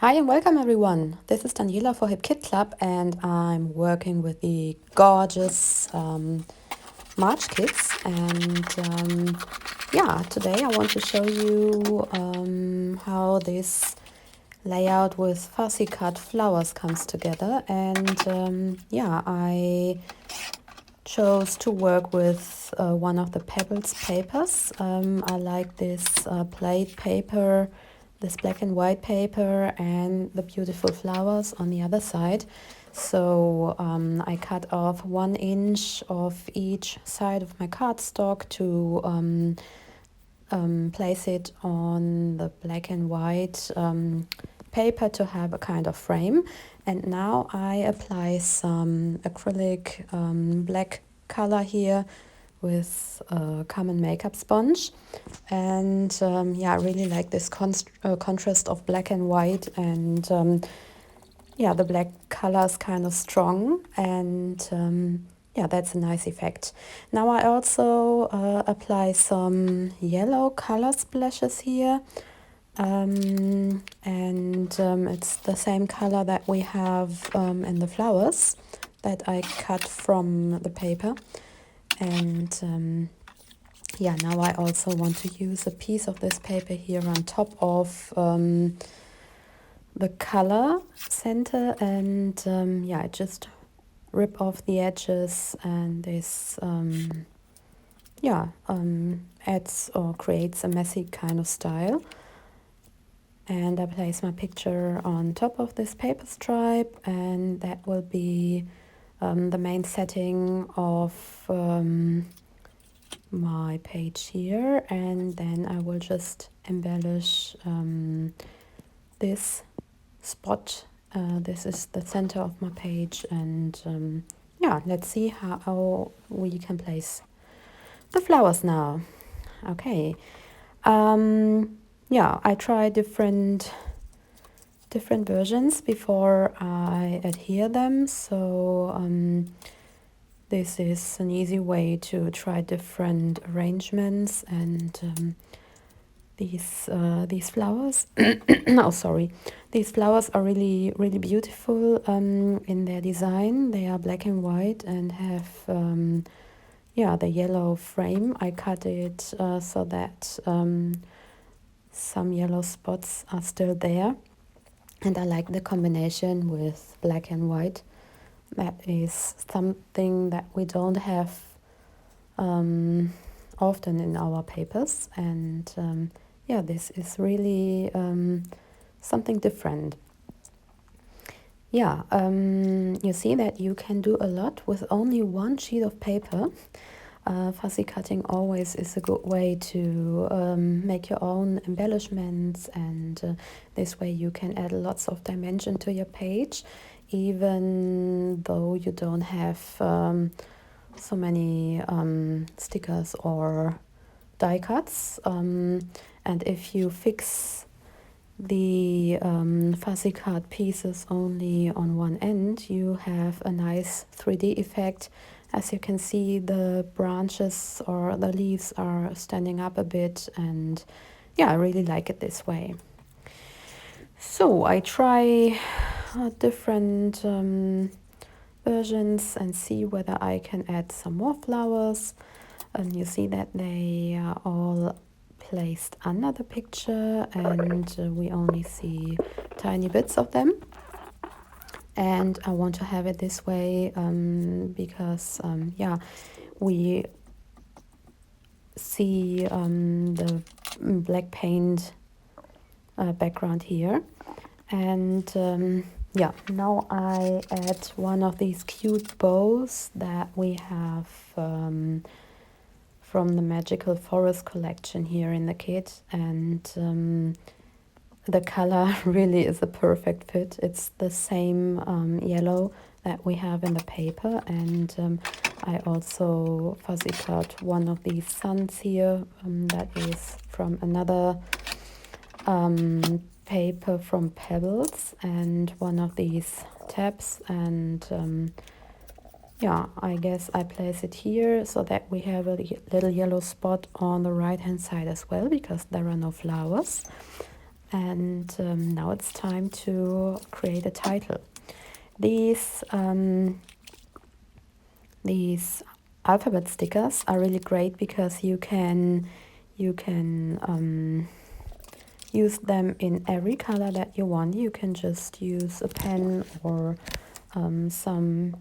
Hi and welcome everyone. This is Daniela for Hipkit Club and I'm working with the gorgeous March kits and today I want to show you how this layout with fussy cut flowers comes together and I chose to work with one of the Pebbles papers. I like this plate paper, this black and white paper and the beautiful flowers on the other side. So I cut off 1 inch of each side of my cardstock to place it on the black and white paper to have a kind of frame. And now I apply some acrylic black color here with a common makeup sponge. And I really like this contrast of black and white and the black color is kind of strong and that's a nice effect. Now I also apply some yellow color splashes here it's the same color that we have in the flowers that I cut from the paper. And now I also want to use a piece of this paper here on top of the color center and I just rip off the edges and this adds or creates a messy kind of style. And I place my picture on top of this paper stripe and that will be the main setting of my page here, and then I will just embellish this spot. This is the center of my page and let's see how we can place the flowers now. Okay. I try different versions before I adhere them, so this is an easy way to try different arrangements. And these flowers these flowers are really beautiful in their design. They are black and white and have the yellow frame. I cut it so that some yellow spots are still there, and I like the combination with black and white. That is something that we don't have often in our papers, and this is really something different. You see that you can do a lot with only one sheet of paper. Fussy cutting always is a good way to make your own embellishments, and this way you can add lots of dimension to your page, even though you don't have so many stickers or die cuts. And if you fix the fussy cut pieces only on one end, you have a nice 3D effect. As you can see, the branches or the leaves are standing up a bit, and I really like it this way. So I try different versions and see whether I can add some more flowers. And you see that they are all placed under the picture and we only see tiny bits of them. And I want to have it this way because we see the black paint background here. And now I add one of these cute bows that we have from the Magical Forest collection here in the kit, and the color really is a perfect fit. It's the same yellow that we have in the paper, and I also fussy cut one of these suns here that is from another paper from Pebbles, and one of these tabs, and I guess I place it here so that we have a little yellow spot on the right hand side as well, because there are no flowers. And now it's time to create a title. These alphabet stickers are really great because you can use them in every color that you want. You can just use a pen or some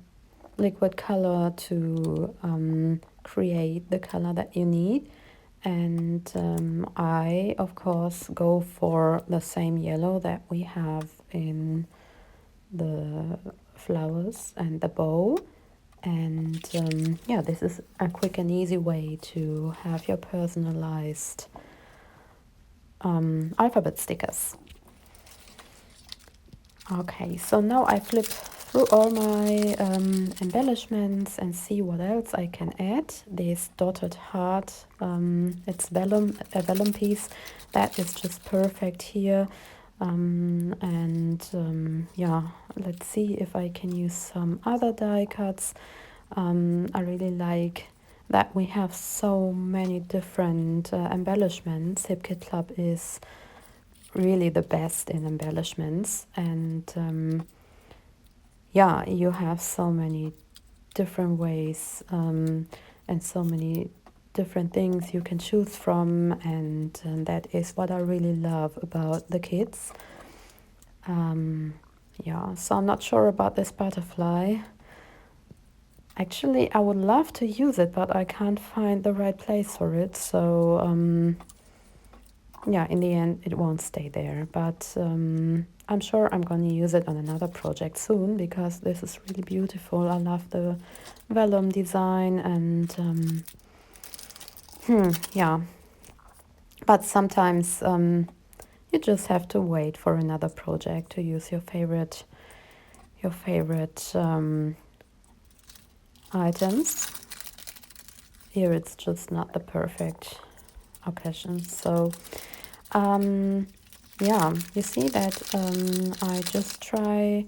liquid color to create the color that you need. And I, of course, go for the same yellow that we have in the flowers and the bow. And yeah, this is a quick and easy way to have your personalized alphabet stickers. Okay, so now I flip through all my embellishments and see what else I can add. This dotted heart, it's vellum, a vellum piece that is just perfect here. Yeah, let's see if I can use some other die cuts. I really like that we have so many different embellishments. Hipkit Club is really the best in embellishments, and yeah, you have so many different ways and so many different things you can choose from, and that is what I really love about the kits. Yeah, so I'm not sure about this butterfly. Actually, I would love to use it, but I can't find the right place for it, so yeah, in the end it won't stay there, but I'm sure I'm going to use it on another project soon because this is really beautiful. I love the vellum design, and yeah, but sometimes you just have to wait for another project to use your favorite items. Here it's just not the perfect occasion, so yeah, you see that I just try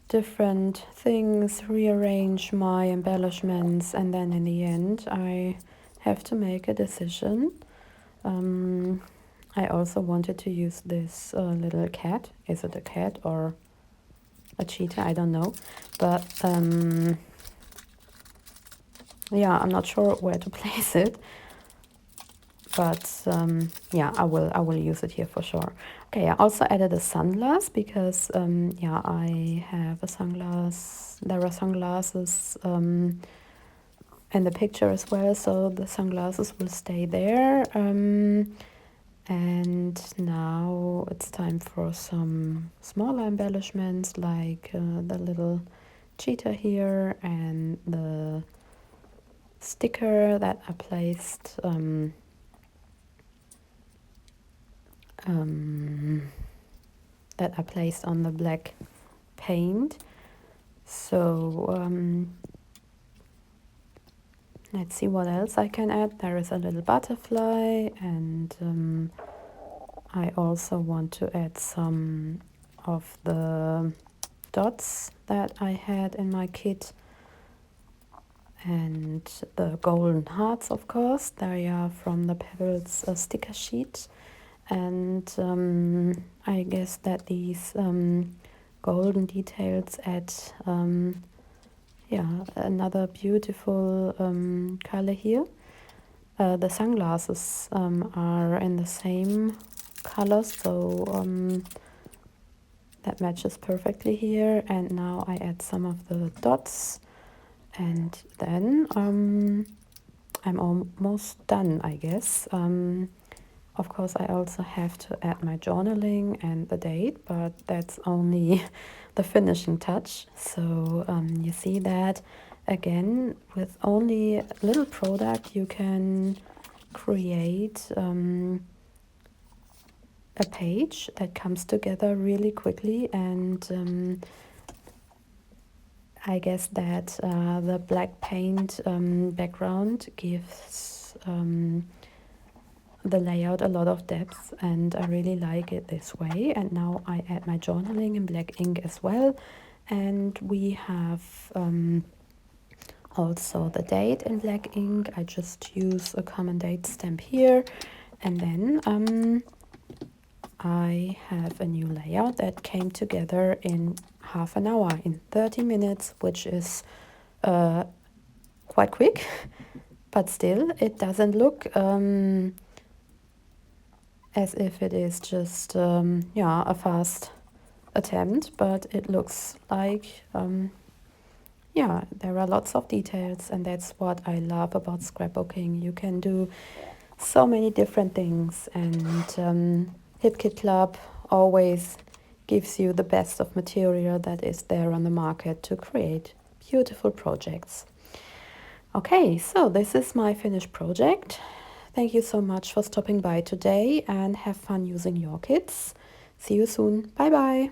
different things, rearrange my embellishments, and then in the end I have to make a decision. I also wanted to use this little cat. Is it a cat or a cheetah? I don't know, but yeah, I'm not sure where to place it, but yeah, I will use it here for sure. Okay, I also added a sunglass because yeah, I have a sunglass. There are sunglasses in the picture as well, so the sunglasses will stay there. And now it's time for some smaller embellishments, like the little cheetah here and the sticker that I placed on the black paint. So let's see what else I can add. There is a little butterfly, and I also want to add some of the dots that I had in my kit, and the golden hearts, of course. They are from the Pebbles sticker sheet, and I guess that these golden details add yeah, another beautiful color here. The sunglasses are in the same color, so that matches perfectly here. And now I add some of the dots, and then I'm almost done, I guess. Of course, I also have to add my journaling and the date, but that's only the finishing touch. So you see that again, with only a little product, you can create a page that comes together really quickly. And I guess that the black paint background gives the layout a lot of depth, and I really like it this way. And now I add my journaling in black ink as well, and we have also the date in black ink. I just use a common date stamp here, and then I have a new layout that came together in half an hour, in 30 minutes, which is quite quick, but still it doesn't look as if it is just yeah, a fast attempt, but it looks like yeah, there are lots of details, and that's what I love about scrapbooking. You can do so many different things, and Hipkit Club always gives you the best of material that is there on the market to create beautiful projects. Okay, so this is my finished project. Thank you so much for stopping by today, and have fun using your kits. See you soon. Bye bye.